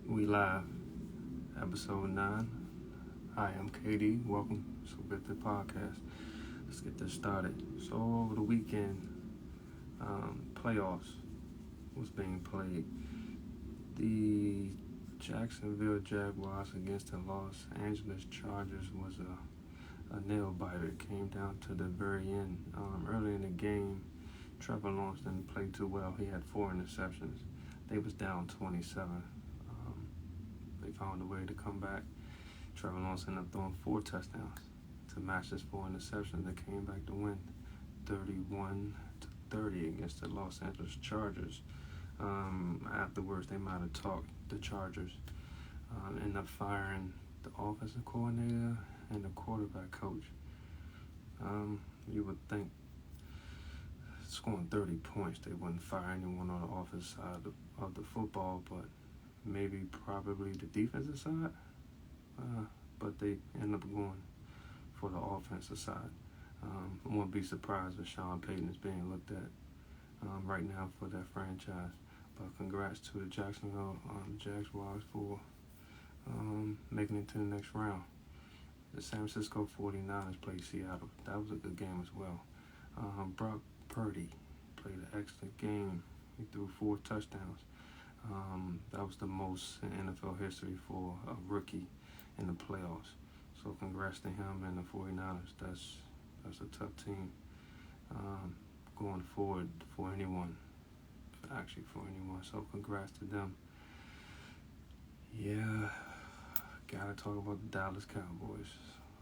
We live, episode 9. Hi, I'm KD. Welcome to the podcast. Let's get this started. So over the weekend, playoffs was being played. The Jacksonville Jaguars against the Los Angeles Chargers was a nail biter. It came down to the very end. Early in the game, Trevor Lawrence didn't play too well. He had 4 interceptions. They was down 27. They found a way to come back. Trevor Lawrence ended up throwing 4 touchdowns to match his 4 interceptions. They came back to win 31-30 against the Los Angeles Chargers. Afterwards, they might have talked. The Chargers ended up firing the offensive coordinator and the quarterback coach. You would think scoring 30 points, they wouldn't fire anyone on the offensive side of the football, but probably the defensive side. But they end up going for the offensive side. I wouldn't be surprised if Sean Payton is being looked at right now for that franchise. But congrats to the Jacksonville Jaguars for making it to the next round. The San Francisco 49ers played Seattle. That was a good game as well. Brock Purdy played an excellent game. He threw 4 touchdowns. That was the most in NFL history for a rookie in the playoffs. So congrats to him and the 49ers. That's a tough team going forward for anyone. So congrats to them. Yeah, gotta talk about the Dallas Cowboys.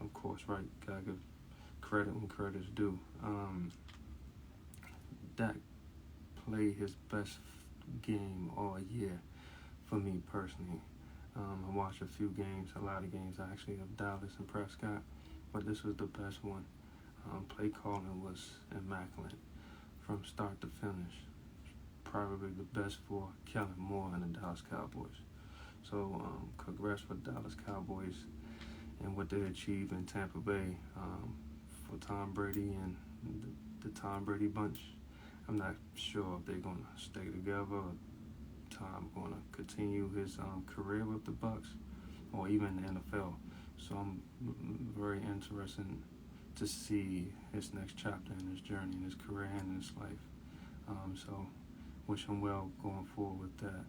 Of course, right? Gotta give credit when credit's due. Dak played his best game all year for me personally. I watched a lot of games actually of Dallas and Prescott, but this was the best one. Play calling was immaculate from start to finish. Probably the best for Kellen Moore and the Dallas Cowboys. So congrats for the Dallas Cowboys and what they achieved in Tampa Bay for Tom Brady and the Tom Brady bunch. I'm not sure if they're going to stay together or Tom going to continue his career with the Bucs or even the NFL. So I'm very interested to see his next chapter in his journey, in his career and in his life. So wish him well going forward with that.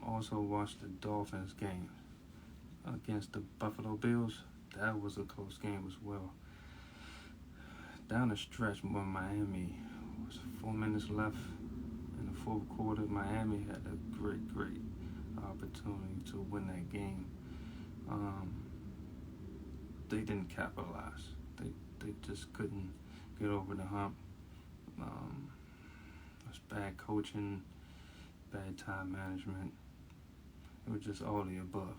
Also watched the Dolphins game against the Buffalo Bills. That was a close game as well. Down the stretch when Miami was 4 minutes left in the fourth quarter, Miami had a great opportunity to win that game. They didn't capitalize. They just couldn't get over the hump. It was bad coaching, bad time management. It was just all the above.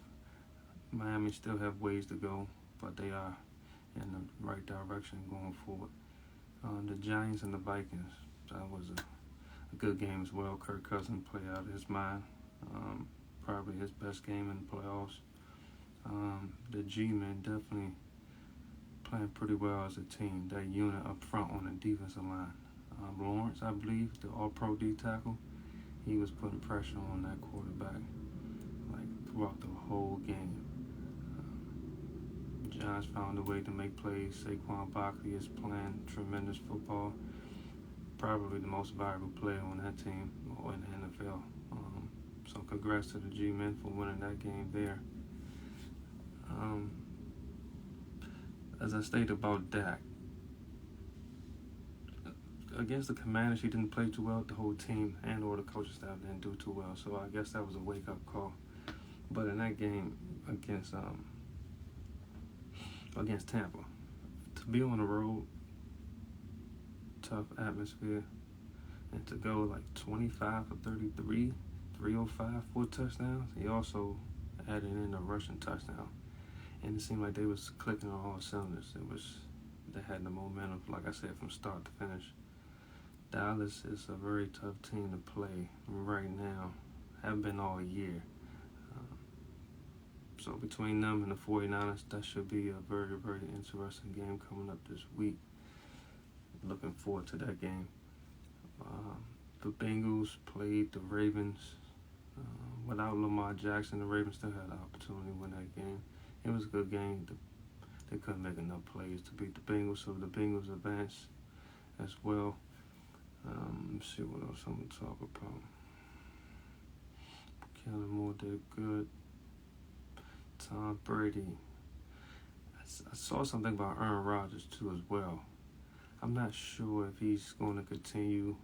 Miami still have ways to go, but they are in the right direction going forward. The Giants and the Vikings, that was a good game as well. Kirk Cousins played out of his mind. Probably his best game in the playoffs. The G-men definitely playing pretty well as a team. That unit up front on the defensive line. Lawrence, I believe, the all-pro D-tackle, he was putting pressure on that quarterback throughout the whole game. Giants found a way to make plays. Saquon Barkley is playing tremendous football. Probably the most valuable player on that team or in the NFL. So congrats to the G-men for winning that game there. As I stated about Dak, against the Commanders, he didn't play too well. The whole team and or the coaching staff didn't do too well. So I guess that was a wake-up call. But in that game against Tampa, to be on the road, tough atmosphere, and to go 25 for 33, 305, 4 touchdowns. He also added in a rushing touchdown, and it seemed like they was clicking on all cylinders. They had the momentum, like I said, from start to finish. Dallas is a very tough team to play right now. Have been all year. So between them and the 49ers, that should be a very interesting game coming up this week. Looking forward to that game. The Bengals played the Ravens without Lamar Jackson, the Ravens still had the opportunity to win that game. It was a good game. They couldn't make enough plays to beat the Bengals, so the Bengals advanced as well. Let's see what else I'm going to talk about. Kellen Moore did good. Tom Brady. I saw something about Aaron Rodgers too as well. I'm not sure if he's going to continue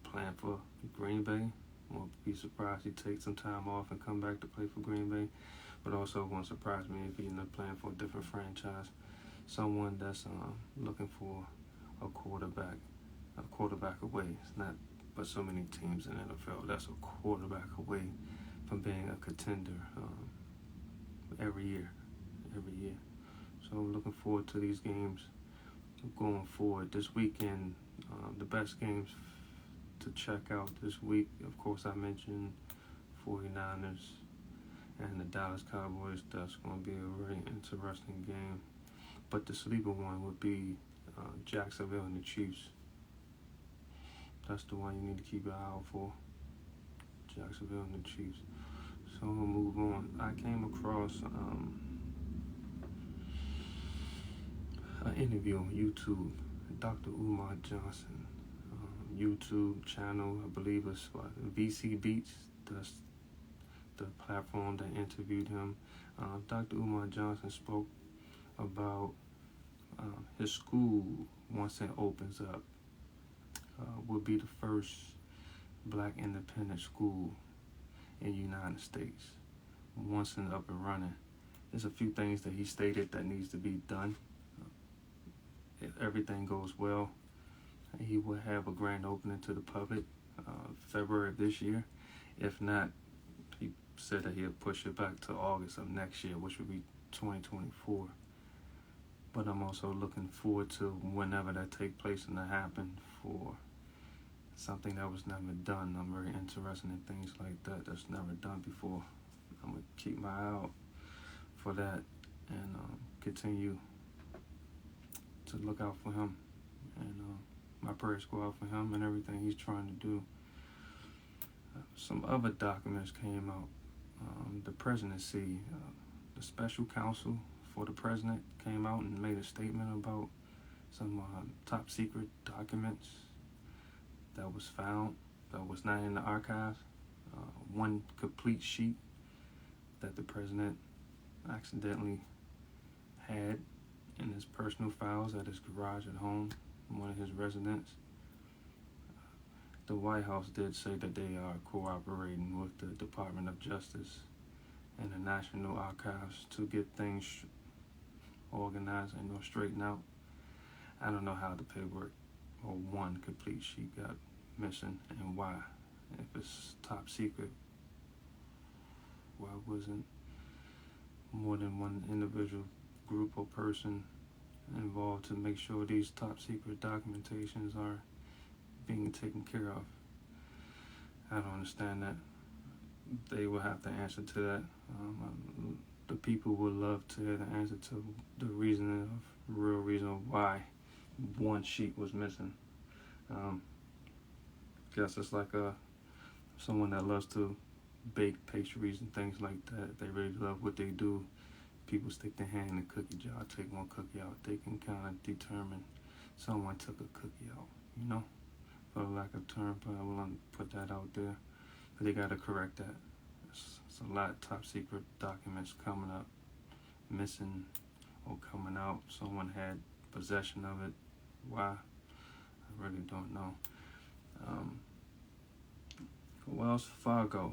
playing for Green Bay. I won't be surprised he takes some time off and come back to play for Green Bay. But also it won't surprise me if he ends up playing for a different franchise. Someone that's looking for a quarterback away. It's not but so many teams in the NFL that's a quarterback away from being a contender every year. So I'm looking forward to these games going forward. This weekend, the best games to check out this week, of course, I mentioned 49ers and the Dallas Cowboys. That's going to be a very interesting game. But the sleeper one would be Jacksonville and the Chiefs. That's the one you need to keep an eye out for. Jacksonville and the Chiefs. So we'll move on. I came across an interview on YouTube. Dr. Umar Johnson, YouTube channel, I believe it's VC Beats. That's the platform that interviewed him. Dr. Umar Johnson spoke about his school, once it opens up, will be the first black independent school in the United States. Once and up and running. There's a few things that he stated that needs to be done. If everything goes well, he will have a grand opening to the public February of this year. If not, he said that he'll push it back to August of next year, which would be 2024. But I'm also looking forward to whenever that take place and that happen for something that was never done. I'm very interested in things like that that's never done before. I'm going to keep my eye out for that and continue to look out for him. And my prayers go out for him and everything he's trying to do. Some other documents came out. The presidency, the special counsel for the president came out and made a statement about some top secret documents that was found that was not in the archives. One complete sheet that the president accidentally had in his personal files at his garage at home, one of his residents. The White House did say that they are cooperating with the Department of Justice and the National Archives to get things organized and straightened out. I don't know how the paperwork or one complete sheet got missing and why. If it's top secret, why wasn't more than one individual, group, or person involved to make sure these top secret documentations are being taken care of? I don't understand that. They will have to answer to that. The people would love to hear the answer to the real reason of why one sheet was missing. Guess it's like someone that loves to bake pastries and things like that. They really love what they do. People stick their hand in the cookie jar, take one cookie out. They can kind of determine someone took a cookie out, for lack of term, but I will put that out there. But they got to correct that. It's a lot of top secret documents coming up, missing or coming out. Someone had possession of it. Why? I really don't know. Wells Fargo.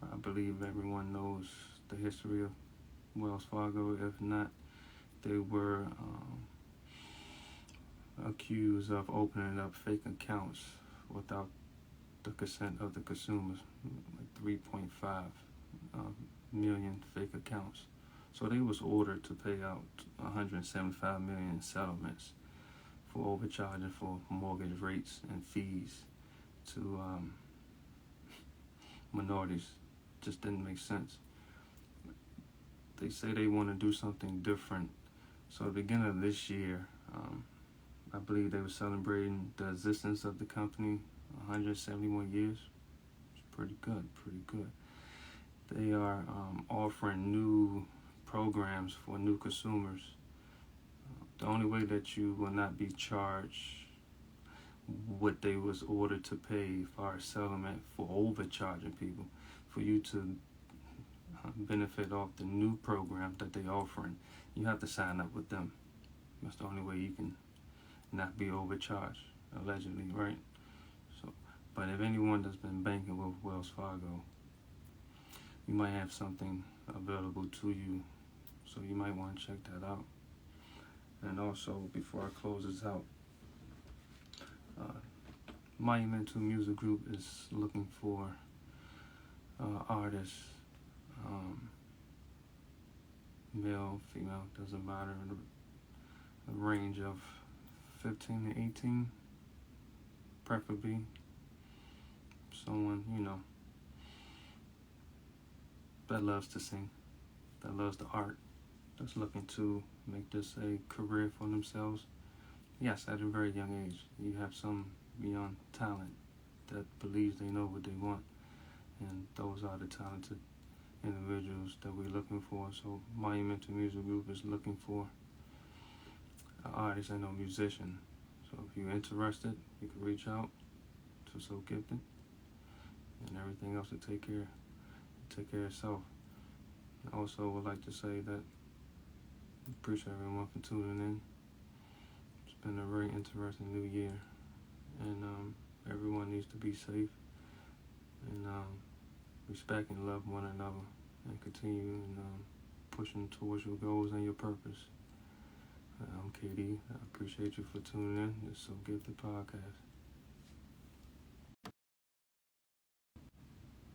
I believe everyone knows the history of Wells Fargo. If not, they were accused of opening up fake accounts without the consent of the consumers, like 3.5 million fake accounts. So they was ordered to pay out 175 million in settlements for overcharging for mortgage rates and fees to minorities. Just didn't make sense. They say they want to do something different. So at the beginning of this year, I believe they were celebrating the existence of the company, 171 years. It's pretty good, pretty good. They are offering new programs for new consumers. The only way that you will not be charged what they was ordered to pay as far as settlement for overcharging people, for you to benefit off the new program that they offering, you have to sign up with them. That's the only way you can not be overcharged, allegedly, right? So, but if anyone that's been banking with Wells Fargo, you might have something available to you, so you might want to check that out. And also, before I close this out, Monumental Music Group is looking for artists, male, female, doesn't matter, a range of 15 to 18, preferably someone, that loves to sing, that loves the art, that's looking to make this a career for themselves. Yes, at a very young age, you have some beyond talent that believes they know what they want, and those are the talented individuals that we're looking for. So Monumental Music Group is looking for an artist and a musician. So if you're interested, you can reach out to So Gifted, and everything else will take care of itself. I also would like to say that I appreciate everyone for tuning in. It's been a very interesting new year, and everyone needs to be safe and respect and love one another, and continue and pushing towards your goals and your purpose. I'm KD. I appreciate you for tuning in. It's So Gifted Podcast.